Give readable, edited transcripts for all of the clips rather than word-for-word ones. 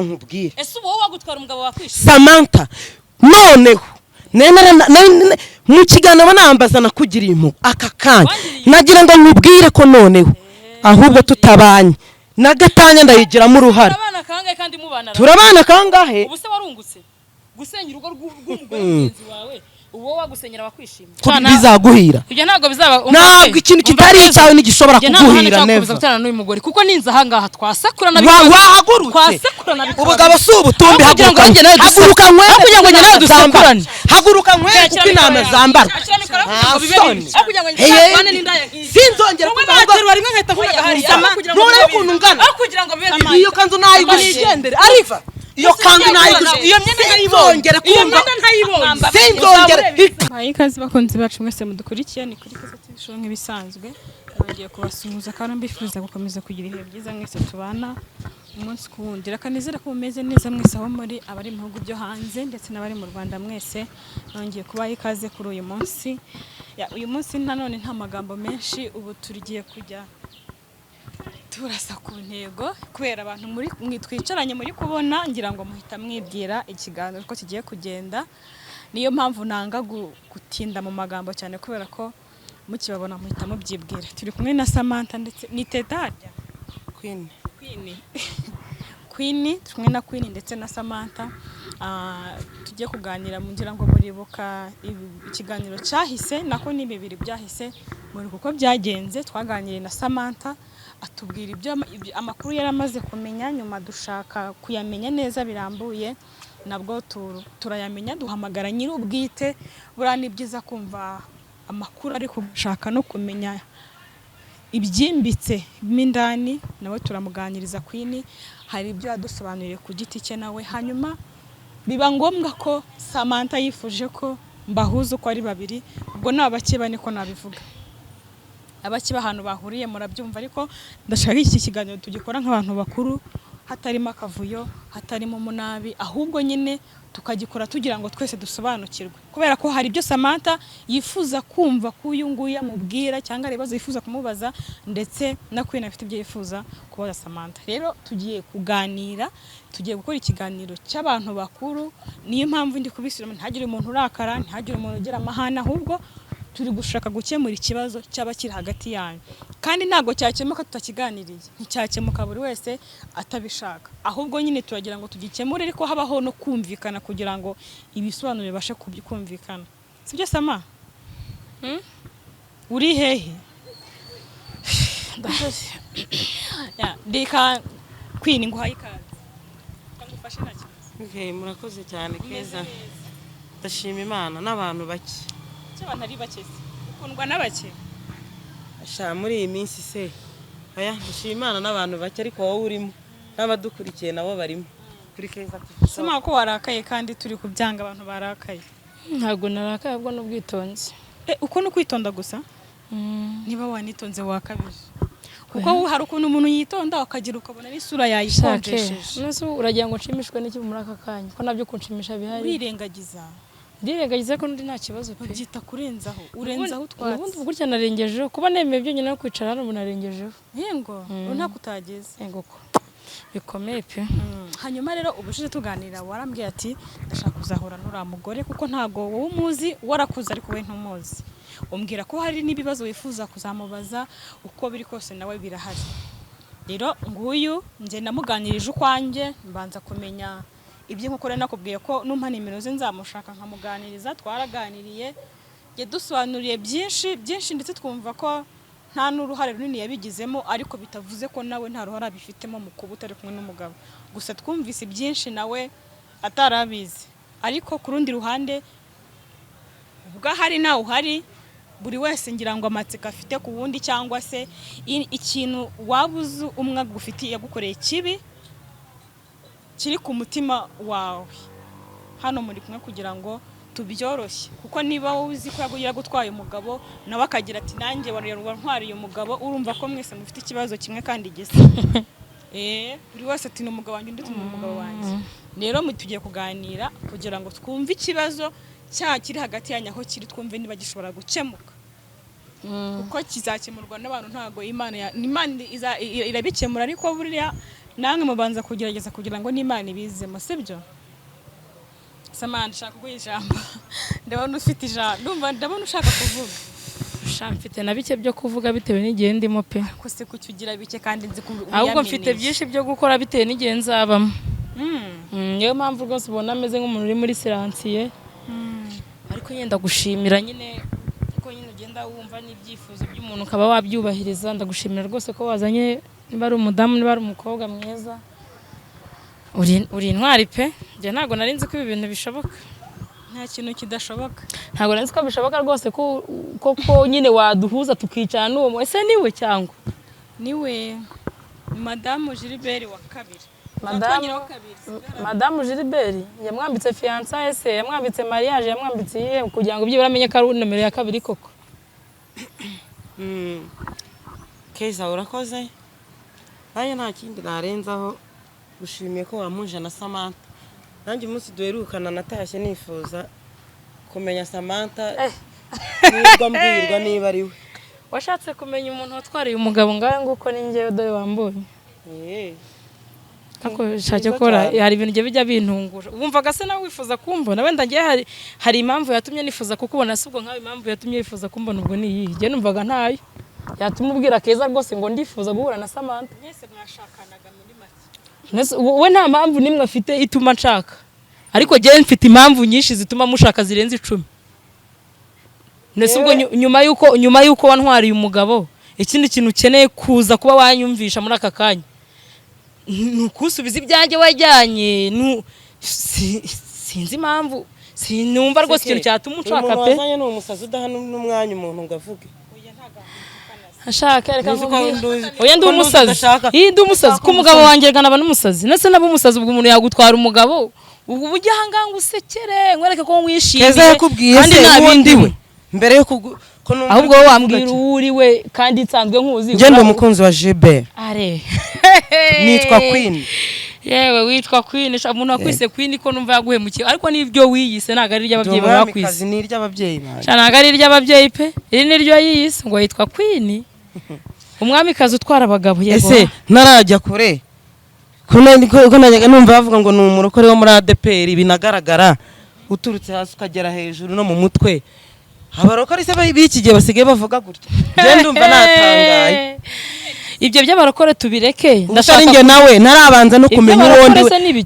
nkubwire ese uwo wagutwara umugabo wakwishima Samantha noneho mu kiganiro nambaza nakugiriye impuhwe aka kanya nagira ngo nkubwire ko noneho ahubwo tutabanye na gatanya ndayigiramo uruhare turabana kangahe ubuse warungutse gusenyera urugo rw'umugore mugenzi wawe uwo wagusenyera wakwishima bizaguhira ibyo ntabwo bizaba ntabwo ikintu kitari icyawe nigishobora kuguhira neza kuzana n'uyu mugore kuko ninza ahangaha twasakurana wahagurutse ubugabo si ubutumbi haguruka kugira ngo njye dusakurane haguruka nkwe kuko inama zambara sinzongera kubaterwa rimwe nkahita nkuyaga hariya none ukuntu ngana kugira ngo bibe iyo kanzu nayigushye ariva iyo kanzu nayigushye iyo myenda ntayibongera kumva sinzongera ikaze bakunzi bacu mwese mudukurikiye ni kuri Kaza TV show nk'ibisanzwe bagiye kubasuhuza kandi mbifuriza gukomeza kugira ibihe byiza mwese tubana umunsi ku wundi rakanizera ko mumeze neza mwese aho muri abari mu bihugu byo hanze ndetse n'abari mu Rwanda mwese nongeye kubaha ikaze kuri uyu munsi uyu munsi nanone nta magambo menshi ubu turigiye kujya turasa ku ntego kubera abantu muri mwitwicaranye muri kubona ngira ngo muhita mwibwira ikiganiro ko kigiye kugenda niyo mpamvu nanga gutinda mu magambo cyane kubera ko mukibabona muhita mubyibwira turi kumwe na Samantha ndetse ni Tetarya Queen tumwe na Queen ndetse na Samantha tujye kuganira ngira ngo muribuka ikiganiro cyahise nako ni bibiri byahise muri kuko byagenze twaganiriye na Samantha atubwira ibyo amakuru yaramaze kumenya nyuma dushaka kuyamenya neza birambuye nabwo turayamenya duhamagara nyiri ubwite burani byiza kumva amakuru ari kushaka no kumenya ibyimbitse mindani nawe turamuganiriza Queen hari ibyo yadusobanuriye ku giti cye nawe hanyuma biba ngombwa ko Samantha yifuje ko mbahuza uko ari babiri ubwo nabakeba niko nabivuga abakiba ahantu bahuriye murabyumva ariko ndashaka iki kiganiro tugikora nk'abantu bakuru hatarimo akavuyo hatarimo munabi ahubwo nyine tukagikora tugira ngo twese dusobanukirwe kubera ko hari ibyo Samantha yifuza kumva kuyunguya mubwira cyangwa ibibazo yifuza kumubaza ndetse na Queen afite ibyo yifuza kubaza Samantha rero tugiye kuganira tugiye gukora ikiganiro cy'abantu bakuru niyo mpamvu ndi kubisira ntihagire umuntu urakara ntihagire umuntu ugira amahana ahubwo turi gushaka gukemura ikibazo cy'abakiri hagati yanyu kandi ntago cyakemuka tutakiganiriye nticyakemuka buri wese atabishaka ahubwo nyine turagira ngo tugikemure ariko habaho no kumvikana kugira ngo ibisobanuro bibashe kumvikana sibyo Sama uri hehe ndashoje deka Queen nguhaye ikaze ngufashe nacyo murakoze cyane keza ndashima Imana n'abantu bake cy'abantu ari bake ukundwa n'abake asha muri iyi minsi se aya ndashima Imana n'abantu bake ariko wowe urimo n'abadukurikiye nabo barimo kuri Keza Sama ko warakaye kandi turi kubyanga abantu barakaye ntabwo narakaye ubwo n'ubwitonzi uko no kwitonda gusa niba wanitonze wakabije kuko hari ukuntu umuntu yitonda akagira ukabona n'isura yayikonjesheje nese uragira ngo nshimishwe n'iki muri aka kanya ko nabyo kunshimisha bihari urirengagiza ndirengagiza ko ndi nta kibazo pe byita kurenzaho urenzaho twatse ubundi gutya narengejeho kuba nemeye byo nyine no kwicara hano narengejeho yego nta kutageze yego ko bikomeye pe hanyuma rero ubushize tuganira warambwiye ati ndashaka kuzahura n'ura mugore kuko ntago wowe umuzi warakuze ariko we ntumuzi umbwira ko hari n'ibibazo wifuza kuzamubaza uko biri kose nawe birahari rero nguyu nje namuganirije ukwanjye mbanza kumenya ibyo nkokore nakubwiye ko numpa nimero ze nzamushaka nkamuganiriza twaraganiriye yadusobanuriye byinshi ndetse twumva ko nta n'uruhare runini yabigizemo ariko bitavuze ko nawe nta ruhare abifitemo mu kuba utari kumwe n'umugabo gusa twumvise byinshi nawe atarabizi ariko ku rundi ruhande ubwo hari nawe uhari buri wese ngira ngo amatsiko afite ku wundi cyangwa se ikintu wabuze umwe agufitiye yagukoreye kibi kiri ku mutima wawe hano muri kumwe kugira ngo tubyoroshye kuko niba uzi ko yaguye gutwaye umugabo nawe akagira ati nanjye warantwariye umugabo urumva ko mwese mufite ikibazo kimwe kandi gisa buri wese ati n'umugabo wanjye ndetse n'umugabo wanjye rero tugiye kuganira kugira ngo twumve ikibazo kiri hagati yanyu aho kiri twumve niba gishobora gukemuka kuko kizakemurwa n'abantu ntago Imana irabikemura ariko buriya namwe mubanza kugerageza kugira ngo n'Imana ibizemo sibyo. Samantha shaka kuyijamba ndabona ufite ijambo ndabona ushaka kuvuga. Mfite na bike byo kuvuga bitewe n'igihe ndimo pe. Ko se kucyugira bike kandi nzi ahubwo mfite byinshi byo gukora bitewe n'igihe nzabamo. Niyo mpamvu rwose ubona ameze nk'umuntu uri muri siransiye. Ariko yenda gushimira nyine ko nyine ugenda wumva n'ibyifuzo by'umuntu ukaba wabyubahiriza. Ndagushimira rwose ko wazanye, niba ari umudamu niba ari umukobwa mwiza, uri intwari pe. Njye ntabwo nari nzi ko ibi bintu bishoboka. Nta kintu kidashoboka. Ntabwo nari nzi ko bishoboka rwose ko nyine waduhuza tukicara n'uwo ese niwe cyangwa niwe Madamu Gilbert wa kabiri. Madamu Gilbert yamwambitse fiançailles se, yamwambitse mariage, yamwambitse iye kugira ngo byibura amenye ko ari nomero ya kabiri koko. Keza urakoze. Naye nta kindi narenzaho, gushimiye ko wamuje na Samantha. Nanjye umunsi duherukana natashye nifuza kumenya Samantha. Nibwo mbwirwa niba ari we. Washatse kumenya umuntu watwariye umugabo ngawe nguko ni njyewe dore wambonye. Ako shake kora hari ibintu bijya bintungura. Wumvaga se nawe wifuza kumbona? Wenda ngiye hari impamvu yatumye nifuza kukubona, subwo nkawe impamvu yatumye wifuza kumbona ubwo ni iyi. Je numvaga ntayo. Yatumye ubwira Keza rwose ngo ndifuza guhura na Samantha. Mwese mwashakanaga muri make. We nta mpamvu nimwe afite ituma nshaka. Ariko je mfite impamvu nyinshi zituma mushaka zirenze 10. Nese ubwo nyuma yuko wantwariye umugabo, ikindi kintu ukeneye kuza kuba wanyumvisha muri aka kanya. Nukusubiza ibyanjye wajyanye, sinzi impamvu, sinumva rwose ikintu cyatuma unshaka pe. Umuntu wazanye n'umusazi udaha n'umwanya umuntu ngavuge. Ashaka reka oya ndi umusazi. Ndi umusazi ku mugabo wanjye ganaba n'umusazi. Nese nabo umusazi ubwo umuntu yagutwara umugabo. Ubu ujya hanganga usekere nkwereke ko mwishimiye. Keza yakubwiye se n'undi we. Mbere yo ahubwo wambwira uri we kandi nsanzwe nkuzi. Nje ndi umukunzi wa Gilbert. Are. Nitwa Queen. Yewe witwa Queen, umuntu wakwise Queen ko numva yaguhemukiye. Ariko nibyo wiyise ntago ari ry'ababyeyi bakwise. Kazi ni ry'ababyeyi baje. Ntago ari ry'ababyeyi pe. Iri ni ryo yiyise ngo yitwa Queen. Umwami kazi utwara abagabo yego. Ese narajya kure. Ko najyaga numva bavuga ngo ni umurokore wo muri ADPR binagaragara. Uturutse hasi ukagera hejuru no mu mutwe. Abarokore se b'iki gihe basigaye bavuga gutya. Je ndumva natangaye. Ibyo by'abarokore tubireke. Ndashaka nge nawe narabanza no kumenya uwondi.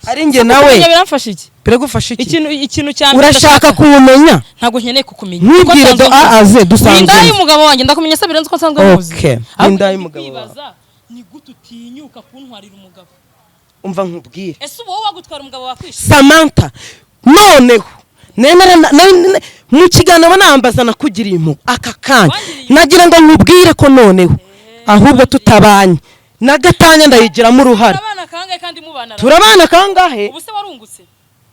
Ari nge nawe. Biramfasha iki? Biragufasha iki? Ikintu cyane urashaka kumenya. Ntago nkeneye kukumenya. Nibwire do aze dusanzwe. Ndayi umugabo wanjye ndakumenya se birenze ko nsanzwe muzi. Okay. Ndayi umugabo wawe. Ni gute utinyuka kuntwarira umugabo? Umva nkubwire. Ese uwo wagutwara umugabo wakwishe? Samantha. Noneho mu kiganiro nambaza nakugiriye impuhwe aka kanya nagira ngo nkubwire ko noneho ahubwo tutabanye na gatanya ndayigiramo uruhare. Turabana kangahe? Ubu se warungutse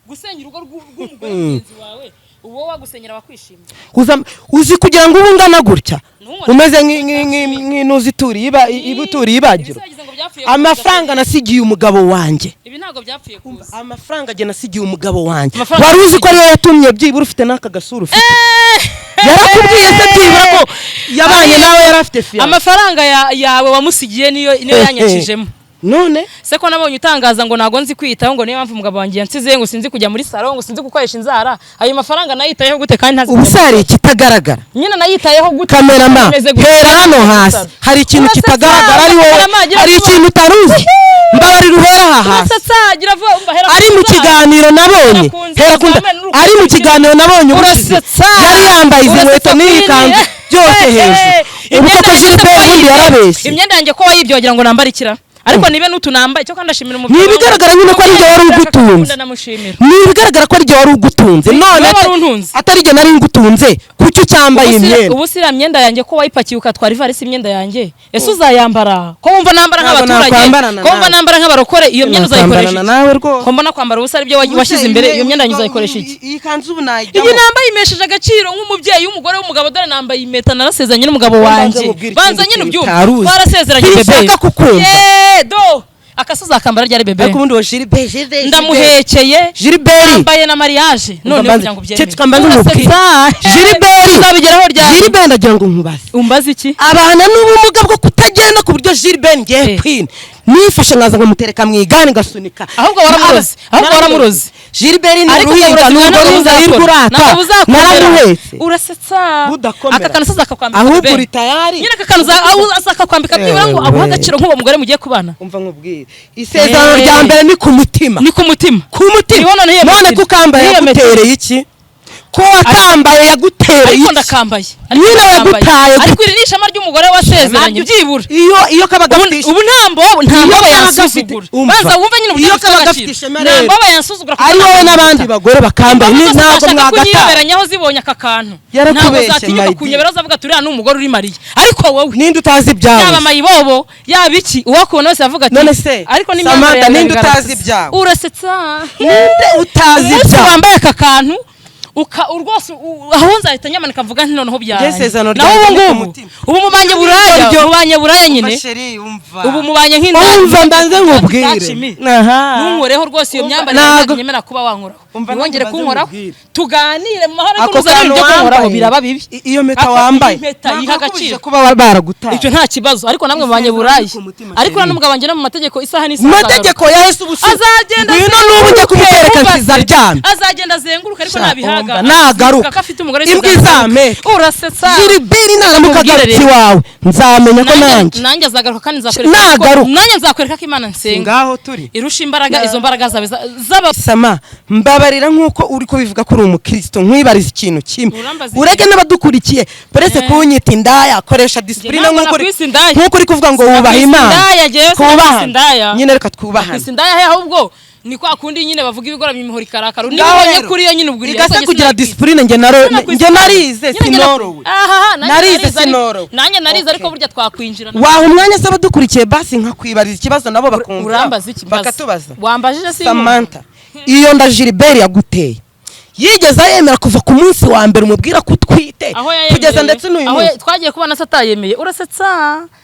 gusenyera urugo rw'umugore mugenzi wawe, uwo wagusenyera wakwishimye. Uzi kugira ngo ubungana gutya umeze nk'inuzituri ibagiro. Amafaranga nasigiye umugabo wanjye. Ibi ntago byapfuye kuza. Amafaranga je nasigiye umugabo wanjye. Wari uzi ko ariyo yatumye byibura ufite naka gasura ufite. Yarakubwiye se byibura ko yabanye nawe yarafite fiya. Amafaranga yawe wamusigiye niyo yanyakijemo. None se ko nabonye utangaza ngo nago nzi kwitaho ngo niyo mpamvu umugabo wanjye yansize ngo sinzi kujya muri salon ngo sinzi gukoresha inzara. Ayo mafaranga nayitayeho gute kandi ntazi. Ubusari kitagaragara. Nyine nayitayeho gute. Kamerama hera hano hasi. Hari ikintu kitagaragara ari wowe. Hari ikintu utaruzi. Mbabari ruhera hasi. Ari mu kiganiro nabonye. Hera kunda. Ari mu kiganiro nabonye ubushize. Yari yambaye inkweto n'ikanzu byose hejuru. Ubwo Gilbert ubundi yarabeshye. Imyenda yanjye ko wayibyogira ngo nambarikira. Ariko nibe nutunamba icyo kandi ashimira umugabo. Nibigaragara nyine ko ari byo wari ugutunze. Nibigaragara ko ari byo wari ugutunze. None atari byo nari ngutunze. Kuki cyambaye imyenda? Ubu sira myenda yanjye ko wayipakiye ukatwara ivarisi imyenda yanjye. Ese uzayambara? Ko wumva nambara nk'abaturage. Ko wumva nambara nk'abarokore iyo myenda uzayikoresha iki? Ko mbona kwambara ubusa ari byo washyize imbere iyo myenda uzayikoresha iki? Iyi kanzu ubu nayijyamo. Iyi nambaye imesheje agaciro nk'umubyeyi w'umugore w'umugabo dore nambaye impeta narasezeranye n'umugabo wanjye. Banzanye n'ubyumva. Twarasezeranye bebe. Do akasoza akambara ryari bebe. Ariko ubundi wa Gilbert ndamuhekeye Gilbert yambaye na mariage none kugira ngo byemere. Cyitwambaza umupira Gilbert uzabigeraho ryari? Gilbert ndagira ngo nkubaze. Umbaze iki? Abana n'ubumuga bwo kutagenda ku buryo Gilbert ngiye Queen nifashe nkaza nkamutereka mu igare ngasunika ahubwo waramuroze Gilbert ni uruhinga n'ubwo ruzahirwa urata naramuhetse urasetsa aka kantu akakwambika ahubwo uri tayari nyine aka kantu akakwambika byibura ngo aguha agaciro nk'uwo mugore mugiye kubana umva nkubwire isezerano rya mbere ni ku mutima none ko ukambaye yagutereye iki ko wakambaye yagutereye ariko ndakambaye nyine yagutaye ariko iri ni ishema ry'umugore wasezeranye byibura iyo kabaga ubu ntambo yansuzugura banza wumve nyine uburyo bw'agaciro ntambo yansuzugura ari wowe n'abandi bagore bakambaye ntabwo mwagatanyaho zibonye aka kantu ntabwo zatinyuka kunyebera zavuga turiya ni umugore uri Mariya ariko wowe ninde utazi ibyawe yaba mayibobo yaba iki uwakubona wese avuga ati none se ariko ni Samantha ninde utazi ibyawe urasetsa ninde utazi ibyawe wambaye aka kantu urwose aho nzahita nyamanika mvuga nti noneho byaye naho ubu mubanye buraya nyine ubu mubanye nk'indani umva ndanze nkubwire ntunkoreho rwose iyo myambarire ntabwo nyemera kuba wankoraho wongere kunkoraho tuganire mu mahoro ariko uzanire ibyo kunkoraho biraba bibi iyo meta wambaye impeta yiha agaciro kuba baragutaye icyo nta kibazo ariko namwe mubanye buraya ariko n'umugabo wanjye no mu mategeko isaha n'isaha mategeko ya Yesu ubusa azagenda ngwino n'ubu ujye kumutereka nzizaryamye azagenda azenguruka ariko nabihaga nagaruka imbwa izame urasetsa Gilbert naramukagarutsi wawe nzamenya ko nanjye azagaruka kandi nzakwereka ko Imana nsenga ngaho turi irusha imbaraga izo mbaraga zawe zaba sama mbabarira nkuko uri ko bivuga ko uri umukristo nkwibariza ikintu kimwe urege n'abadukurikiye perese kunyita indaya koresha discipline nkuko uri kuvuga ngo wubaha Imana kubaha nyine reka twubahane indaya ahubwo ni kwa kundi nyine bavuga ibigoramye imihoro ikarakara nibonye kuri yo nyine ubwiriye igase kugira discipline nge narize sinorowe narize sinorowe nanjye narize ariko burya twakwinjira waho umwanya se abadukurikiye basi nkakwibariza ikibazo nabo bakumva urambaza ikibazo bakatubaza wambajije si Samantha iyo nda Gilbert yaguteye yigeze yemera kuva ku munsi wa mbere umubwira ko utwite kugeza ndetse n'uyu munsi twagiye kubana satayemeye urasetsa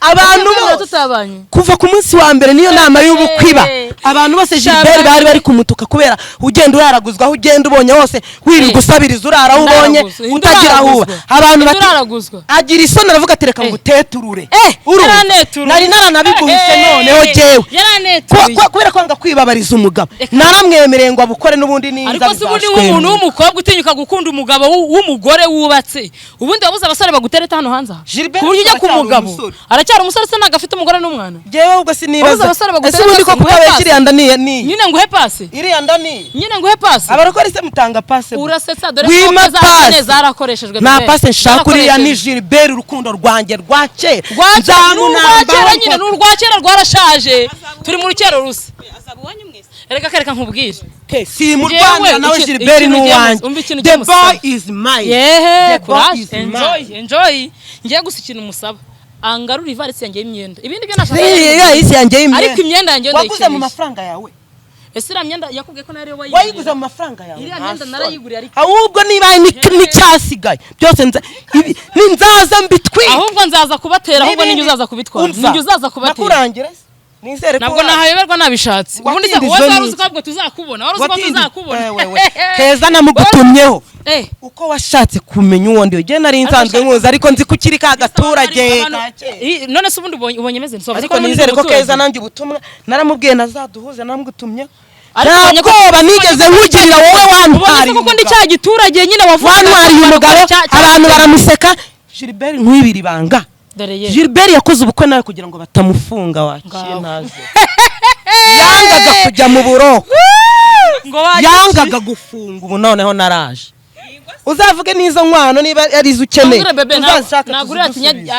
abantu tutabanye kuva ku munsi wa mbere niyo nama y'ubukwiba abantu bose Gilbert bari kumutuka kubera ugenda uraraguzwa aho ugenda ubonye hose wirirwa usabiriza urara ubonye utagira ahuba abantu agira isoni aravuga ati reka nguteturure nari naranabiguhise noneho jewe kubera ko anga kwibabariza umugabo naramwemereye ngo abukore n'ubundi ninza umukobwa utinyuka gukunda umugabo w'umugore wubatse ubundi wabuze abasore bagutereta hano hanze ku buryo ujya ku mugabo aracyari umusore se ntago afite umugore n'umwana jewe ubwo sinibaza ese ubundi ko kuba kiriya nda ni nyine nguhe pasi iriya nda ni nyine nguhe pasi abarakora se mutanga pasi urasetsa dore ko zane zarakoreshejwe na pasi nshaka uriya ni Gilbert urukundo rwanjye rwa kera nzamunamba nyine n'urwa kera rwarashaje turi mu rukero rusa reka nkubwire si mu Rwanda nawe Gilbert n'uwanjye the boy is mine yehe courage enjoy ngiye gusa ikintu musaba angarura ivarisi yanjye y'imyenda ibindi byo nashaka ariko imyenda yanjye waguze mu mafaranga yawe ese iriya myenda yakubwiye ko nariyo wayiguze mu mafaranga yawe iriya myenda narayiguriye ariko ahubwo niba n'icyasigaye byose ninzaza mbitwi ahubwo nzaza kubatera ahubwo ninjye uzaza kubitwara ninjye uzaza kubatera nakurangira nizere ko nabwo nahayoberwa nabishatse ubundi se wazaruzi ko tuzakubona waruzi ko tuzakubona keza namugutumyeho uko washatse kumenya uwo ndi je nari nsanzwe nkuza ariko nzi ko kiri ka gaturage none se ubundi ubonye meze nsoba ariko nizere ko keza nanjye ubutumwa naramubwiye nazaduhuze namugutumye ntabwoba nigeze nkugirira wowe wantwariye kuko ndi cya giturage nyine wantwariye umugabo abantu baramuseka Gilbert nkwibira ibanga Gilbert yakoze ubukwe nawe kugira ngo batamufunga wakiye nazo yangaga kujya mu buroko yangaga gufunga ubu noneho naraje uzavuge nizo nkwano niba arizo ukeneye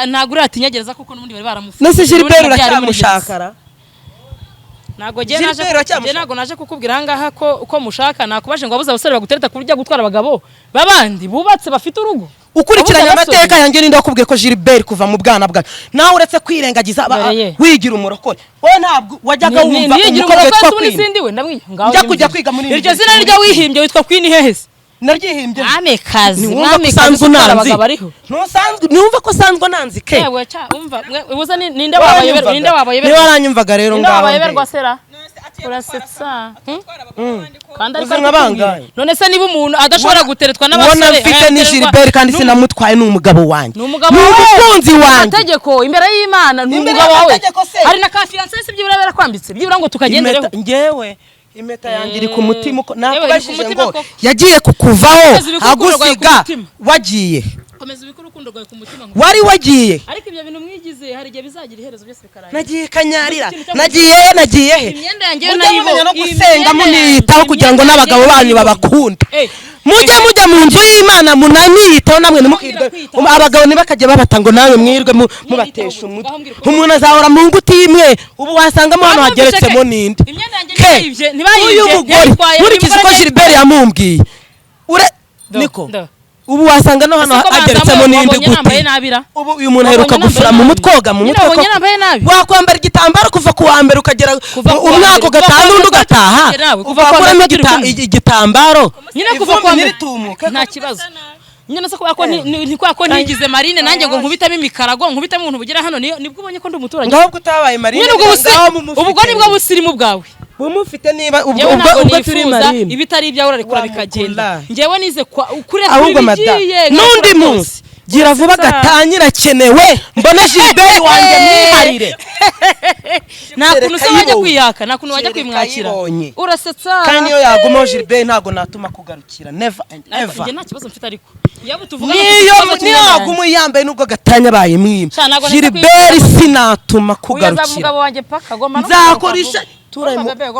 nagurira atinyagereza kuko n'ubundi bari baramufunga nose Gilbert uracyamushakara ntago naje kukubwira ahangaha ko mushaka nakubaje ngo abuze abasore bagutereta kurya gutwara abagabo babandi bubatse bafite urugo ukurikiranye amateka yanjye ninde wakubwiye ko Gilbert kuva mu bwana bwawe nawe uretse kwirengagiza wigira umurokore wowe ntabwo wajyaga wumva umukobwa witwa Queen njya kujya kwiga muri iryo zina ryo wihimbye witwa Queen hehese naryihimbye mwamekazi numva ko sanzwe nanzi ke yewe cha umva ubuza ninde wabayeberwa niwe aranyumvaga rero ngaho wabayeberwa sera urasetsa kandi ariko Uzi bangahe? none se niba umuntu adashobora guteretwa n'abasore ubona mfite ni Gilbert kandi sinamutwaye n'umugabo wanjye n'umukunzi wanjye amategeko imbere y'Imana n'umugabo wawe hari na ka fiancé se byibura barakwambitse byibura ngo tukagendereho ngewe impeta yanjye iri ku mutima uko nakubajije ngo yagiye kukuvaho agusiga wagiye komeza ubika urukundo rwawe ku mutima wari wagiye ariko ibyo bintu mwigize hari igihe bizagira iherezo byose bikarangira nagiye kanyarira nagiye he imyenda yanjye nayo no gusenga muniyitaho kugira ngo n'abagabo banyu babakunde mujye mu nzu y'Imana munaniyitaho namwe nimukirwe abagabo ntibakajye babata ngo nawe mwirwe mubatesha umutwe umuntu azahora mu nguti imwe ubu wasangamo hano hageretsemo n'indi uyu mugore nkurikije uko Gilbert yamumbwiye niko ubu wasanga no hano hageretsemo n'indi gute ubu uyu muntu aheruka gufura mu mutwoga mu mutwe wakwambara igitambaro kuva ku wa mbere ukagera umwaka ugataha n'undi ugataha uvakuramo igitambaro nyine kuva kwa mbere nta kibazo nyine se ko ntigize Marine nanjye ngo nkubitamo imikarago nkubitamo umuntu bugera hano nibwo ubonye ko ndi umuturage ngahubwo utabaye Marine ubwo nibwo busirimu bwawe bumufite niba ubwo turi Marine ibitari ibyawe urarekura bikagenda ngewe nize kure bigiye n'undi munsi gira vuba gatanyira kenewe mbone Gilbert wanjye mwiharire nta kuntu se wajya kwiyaka nta kuntu wajya kwimwakira urasetsa kandi iyo yaguma Gilbert ntago natuma kugarukira never and ever njye nta kibazo mfite ariko yabo tuvuga niyo yaguma yambaye nubwo gatanya baye mwima Gilbert sinatuma kugarukira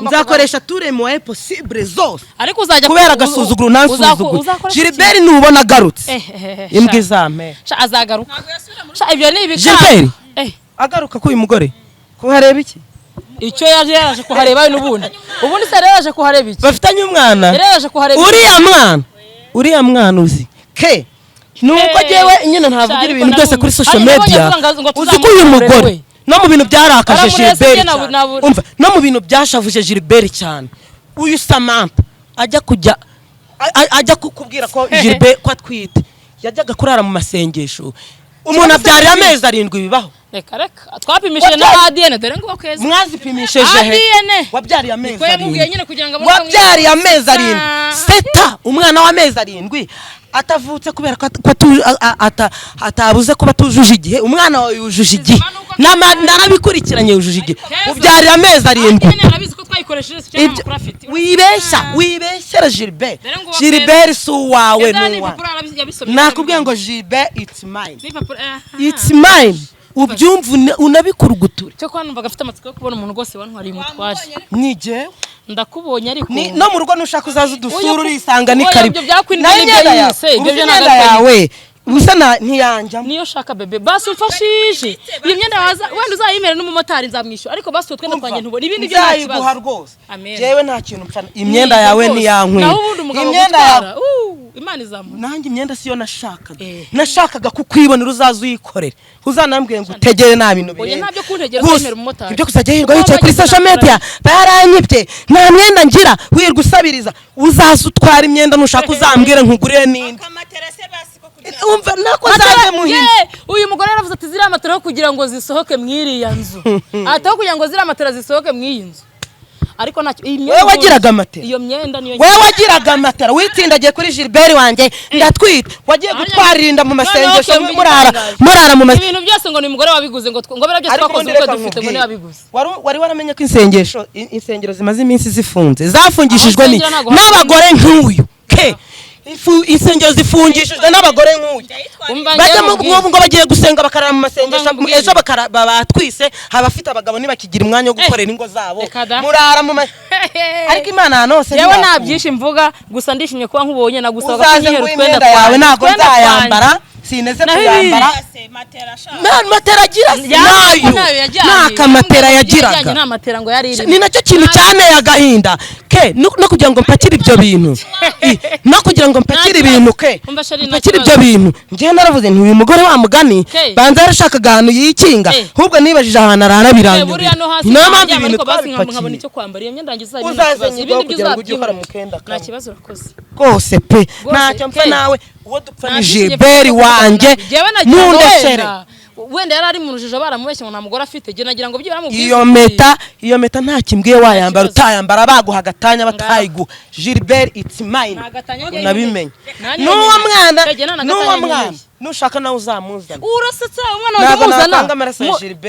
nzakoresha turemo possible zose ariko uzajya kubera agasuzuguro nansuzuguro Gilbert nubona agarutse imbwa izame azagaruka ibyo ni ibikara Gilbert agaruka ko uyu mugore kuhareba iki icyo yaje kuhareba n'ubundi se yaje kuhareba iki bafitanye umwana yaje kuhareba uriya mwana uzi ke nuko jewe nyine ntavugira ibintu byose kuri social media uzi ko uyu mugore no mu bintu byarakaje Gilbert umva no mu bintu byashavuje Gilbert cyane uyu Samantha ajya kukubwira ko Gilbert ko atwite yajyaga kurara mu masengesho umuntu abyarira amezi 7 bibaho reka twapimishije na ADN dore ngo kweza mwazipimishije ADN wabyariye amezi 7 ko yamubwiye nyine kugira ngo wabyariye amezi 7 seta umwana w'amezi 7 atavutse kubera ko atabuze kuba tujuje igihe umwana wawe yujuje igihe narabikurikiranye yujuje igihe ubyarira amezi 7 wibeshyera Gilbert si uwawe n'uwa nakubwiye ngo Gilbert it's mine ubyumva unabikuruguture cyo kwa numvaga afite amatsiko yo kubona umuntu gose wantwariye umutwaje nije ndakubonye ariko no mu rugo nushaka uzaza udusura urisanga ni karibu ibyo yawe usa ntiyanja niyo shaka bebe basi umfashije iyo myenda wenda uzayimere n'umumotari nzamwishyura ariko basi utwe natwanye ntubona ibindi byo ntakibazo rwose jewe nta kintu mpfana imyenda yawe niyankwe imyenda yawe Imana izamu nanjye imyenda siyo nashakaga kukwibonera uzaza uyikorera uzanambwiye ngo utegere nta bintu bire ntabyo kuntegera kwemera umumotari ibyo kuzajya hirwa yicaye kuri social media baranyibye nta myenda ngira wirwa usabiriza uzaza utwara imyenda nushaka uzambwire nkugurire nindi umva nako zaje muhimba uyu mugore yaravuze ati zira amatara kugira ngo zisohoke mwiriya nzu ataho kugira ngo zira amatara zisohoke mwiyi nzu ariko nacyo wewe wagiraga amatara iyo myenda niyo wewe wagiraga amatara witsindagiye kuri Gilbert wanjye ndatwita wagiye gutwaririnda mu masengesho murara mu ibintu byose ngo ni umugore wabiguze ngo birabyo twakoze uko dufite ngo ni wabiguze wari waramenye ko insengero zimaze iminsi zifunze zafungishijwe n'abagore nk'uyu ke insengero zifungishijwe n'abagore nk'uyu bajya ngo bagiye gusenga bakarara mu masengesho ejo batwise abafite abagabo nibakigira umwanya wo gukorera ingo zabo murara mu ariko Imana nose yewe nabyishe mvuga gusa ndishimye kuba nkubonye nagusaba kunyiheru twenda yawe ntago nzayambara sineze kuyambara matera agira nayo nta matera yagiraga nta matera ngo yari ni nacyo kintu cyane agahinda ke no kugira ngo mpakire ibyo bintu no kugira ngo mpakire ibintu ke mpakire ibyo bintu ngiye naravuze nti uyu mugore wa mugani banza yarashakaga ahantu yikinga ahubwo nibajije ahantu arara birangire nta mpamvu ibintu nkabona icyo kwambara iyo myenda ngize ibindi byuzabyiho nta kibazo urakoze rwose pe ntacyo mpfa nawe uwo dupfa ni Gilbert wanjye nundeshere wenda yari ari mu rujijo baramubeshye ngo nta mugore afite je nagira ngo byibara mubwize iyo meta nta kimbwiye wayambara utayambara baguha agatanya batayiguha Gilbert it's mine nabimenye n'uwo mwana nushaka nawe uzamuzana urasetsa umwana ngo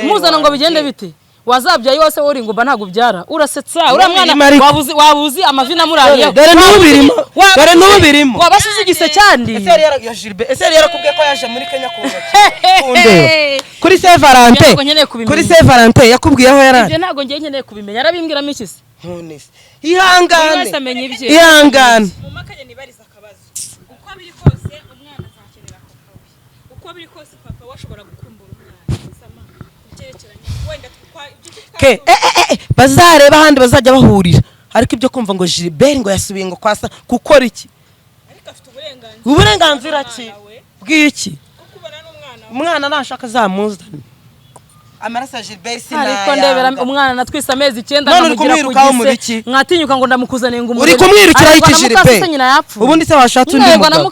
muzana ngo bigende bite wazabyaye wose uri ngo ntago byara urasetsa uriya mwana wabuzi amavina murariye dore n'ubirimo wabasize igise cyandi ese yari kubwiye ko yaje muri Kenya kunde kuri Saint Valentin yakubwiyeho yarari ibyo ntago ngiye nkeneye kubimenya arabimbwiramo iki se none ihangane mu makanye nibariza akabazo uko biri kose umwana azakenera papa uko biri kose papa washobora gukumbura umwana sama ucyerekeranye wenda bazareba ahandi bazajya bahurira ariko ibyo kumva ngo Gilbert ngo yasubiye ngo kwasa gukora iki ariko afite uburenganzira ki bw'iki umwana nashaka zamuzana amaraso ya Gilbert sinaya ariko ndebera umwana natwise amezi 9 namugira kugise mwatinyuka ngo ndamukuzane ngo uri kumwirukira iki Gilbert ubundi se washatse undi mugabo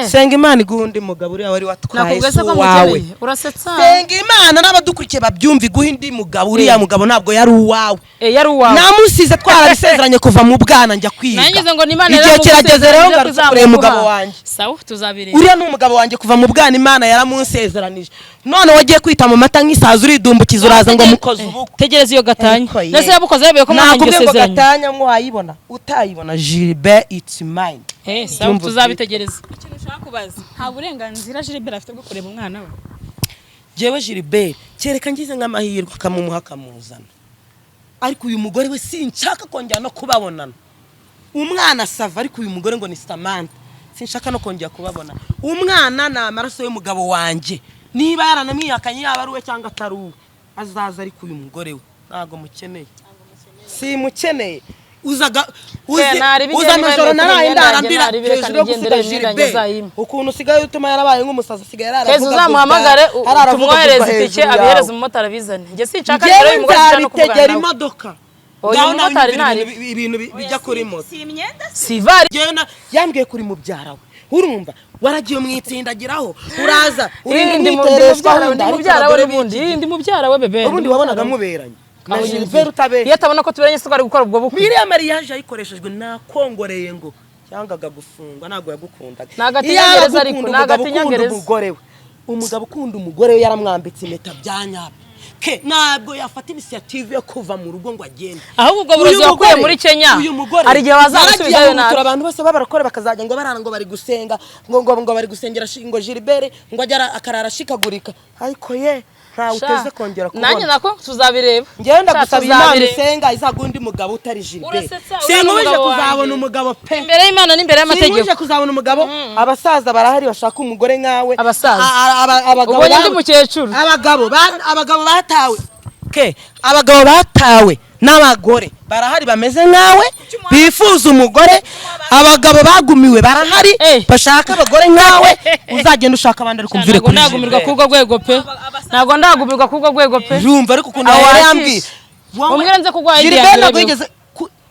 senga Imana igundi mugabo uri wari watwaye wawe urasetsa senga Imana n'abadukurikiye babyumvi guhindi mugabo uri ya mugabo ntabwo yari uwawe yari uwawe namusize twarabisezeranye kuva mu bwana njya kwiga nangize ngo n'Imana igihe kirageze rero ngarukure umugabo wanjye sawa tuzabireba uriya n'umugabo wanjye kuva mu bwana Imana yaramunsezeranije none wagiye kwita mu mata nk'isazi uridumbukiza uraza ngo mukoze ubukwe tegereza iyo gatanya nese yabukoze yebeye ko mwangisezeranye gatanya mwayibona utayibona Gilbert it's mine sawa tuzabitegereza ikintu ushaka kubaza nta burenganzira Gilbert afite bwo kureba umwana we jewe Gilbert kereka ngize nk'amahirwe akamumuha akamuzana ariko uyu mugore we sinshaka kongera no kubabonana umwana sava ariko uyu mugore ngo ni Samantha sinshaka no kongera kubabona umwana na amaraso y'umugabo wanje niba yaranamwihakanye yaba ari we cyangwa atari uwe azaza ariko uyu mugore we ntago mukeneye si mukeneye uzaga amajoro naraye ndarambira hejuru yo gusiga Gilbert ukuntu usigaye utuma yarabaye nk'umusaza asigaye yaravuga uzamuhamagare tumwohereze itike abihereze umumotari abizane njye sinshaka rero uyu mugore cyane kuvuga imodoka uyu mumotari ntari ibintu bijya kuri moto si imyenda si vari yambwiye kuri mubyara we urumva waragiye mwitsindagiraho uraza urindi mubyara we n'ubundi irindi mubyara we bebe ubundi wabonaga muberanye na Gilbert utabe iyo atabona ko tuberanye se ari gukora ubwo bukwe miriya mariage yayikoreshejwe nakongoreye ngo cyangaga gufungwa ntago yagukundaga nagatinyagereza ariko nagatinyagereza umugabo ukunda umugore we yaramwambitse impeta byanyaba ke ntabwo yafata initiative yo kuva mu rugo ngo agende ahubwo ubwo burozi wakuye muri Kenya ari gihe bazasubizayo nabi abantu bose babarakora bakazajya ngo barana ngo bari gusenga ngo bari gusengera ngo Gilbert ngo ajya akarara shikagurika ariko ye nta uteze kongera kubona nanjye nako tuzabireba ngenda gusaba Imana isenga izagundi mugabo utari Gilbert senguje kuzabona umugabo pe imbere y'Imana n'imbere y'amategeko senguje kuzabona umugabo abasaza barahari bashaka umugore nkawe abagabo ubonye ndi mukecuru abagabo batawe abagabo batawe n'abagore barahari bameze nkawe bifuza umugore abagabo bagumiwe barahari bashaka abagore nkawe uzagenda ushaka abandi ari kumvire kuri nagumirwa kubwo rwego pe ntago ndagumirwa kubwo rwego pe urumva ariko ukuntu yambwiye umwirenze kugwa Gilbert ntabwo yigeze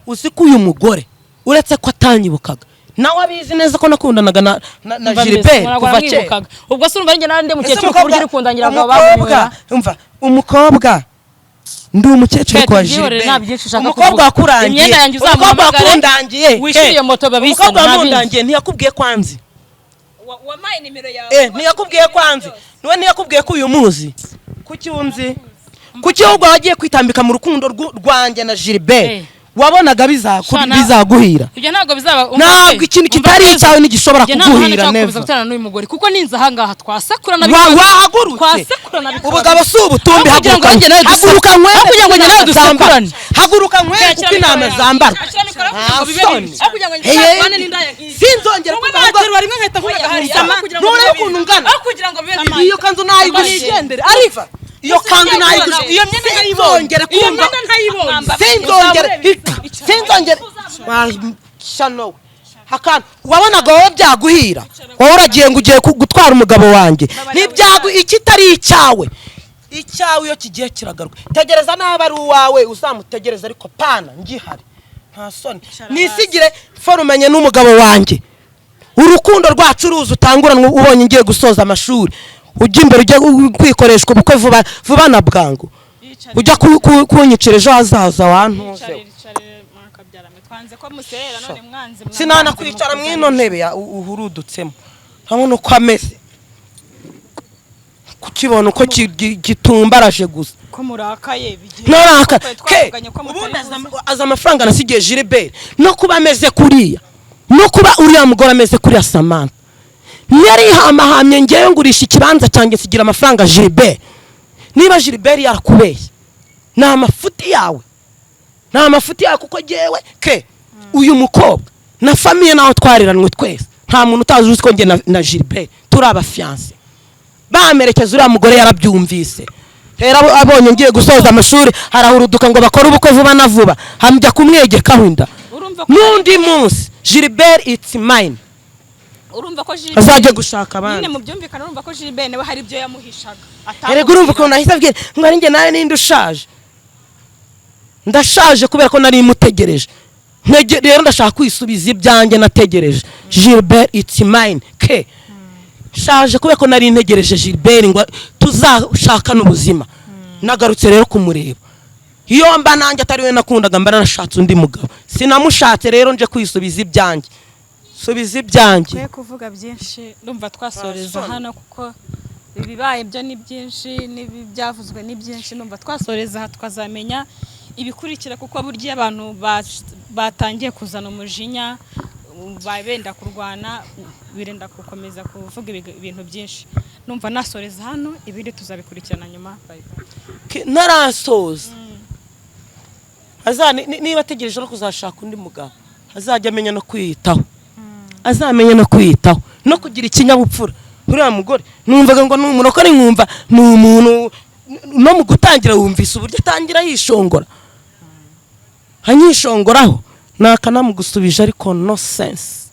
uzi ko uyu mugore uretse ko atanyibukaga nawe abizi neza ko nakundanaga na Gilbert kuva kera ubwo se urumva njye nari ndi mukecuru ku buryo uri kundangira ngo bagumirwa umva umukobwa ndi umukecuru kwa Gilbert umukobwa wakurangiye imyenda yanjye uzamuhamagare wishiriye moto babisana umukobwa wamundangiye ntiyakubwiye kwanzi wamaye nimero yawe ntiyakubwiye kwanzi niwe ntiyakubwiye ko uyu muzi kuki unzi kuki ahubwo wagiye kwitambika mu rukundo rwanjye na Gilbert wabonaga bizaguhira ibyo ntago bizaba ntabwo ikintu kitari icyawe nigishobora kuguhira neza gutana n'uyu mugore kuko ninza hangaha twasakura na wahagurutse ubugabo si ubutumbi haguruka kugira ngo nawe dusakurane haguruka nkwe kuko inama zambara sinzongera kuvuga rimwe nkahita nturebe ukuntu ungana iyo kanzu nayigushye arifa iyo kanzu nayigushye iyo myenda ntayibongere kumva sinzongere shano hakana wabonaga wowe byaguhira wowe uragiye ngo ugiye gutwara umugabo wanjye n'ibyagu ikitari icyawe iyo kigiye kiragaruka tegereza nawe ari uwawe uzamutegereza ariko pana ngihari nta soni nisigire forumenye n'umugabo wanjye urukundo rwacu ruzi utanguranwe ubonye ngiye gusoza amashuri ujya imbere ujya kwikoreshwa ubukwe vuba na bwangu ujya kunyicira ejo hazaza wantuze sinana kwicara mwino ntebe uhurudutsemo urabona uko ameze kukibona uko gitumbaraje gusa ko murakaye naraka ubundi aza amafaranga nasigiye Gilbert no kuba ameze kuriya no kuba uriya mugore ameze kuriya Samantha yari hamahamye ngewe ngurisha ikibanza cyanjye sigira amafaranga Gilbert niba Gilbert yarakubeshye na amafuti yawe kuko jewe uyu mukobwa na famille naho twariranwe twese nta muntu utazi uzi ko nge na Gilbert turi abafiance bamerekeza uriya mugore yarabyumvise rero abonye ngiye gusoza amashuri harahuruduka ngo bakora ubukwe vuba na vuba hamjya kumwegekaho inda n'undi munsi Gilbert it's mine urumva ko Gilbert azaje gushaka abandi nyine mu byumvikana urumva ko Gilbert nawe hari ibyo yamuhishaga erega urumva ko nahise abwira ngo ari nge nawe ninde ushaje ndashaje kubera ko nari mutegereje rero ndashaka kwisubiza ibyanjye nategereje Gilbert it's mine shaje kubera ko nari ntegereje Gilbert ngo tuzashakana ubuzima nagarutse rero kumureba iyo mba nanjye atari we nakundaga mba narashatse undi mugabo sinamushatse rero nje kwisubiza ibyanjye subiza ibyanjye kwe kuvuga byinshi ndumva twasoreza hano kuko ibibaye byo ni byinshi n'ibyavuzwe ni byinshi ndumva twasoreza aha tukazamenya ibikurikira kuko burya abantu batangiye kuzana umujinya benda kurwana birenda gukomeza kuvuga ibintu byinshi numva nasoreza hano ibindi tuzabikurikirana nyuma narasoza niba ategereje no kuzashaka undi mugabo azajya amenya no kwiyitaho azamenya no kwiyitaho no kugira ikinyabupfura uriya mugore numvaga ngo n'umurokore nkumva ni umuntu no mu gutangira wumvise uburyo atangira yishongora anyishongoraho nakanamugusubije ariko no sense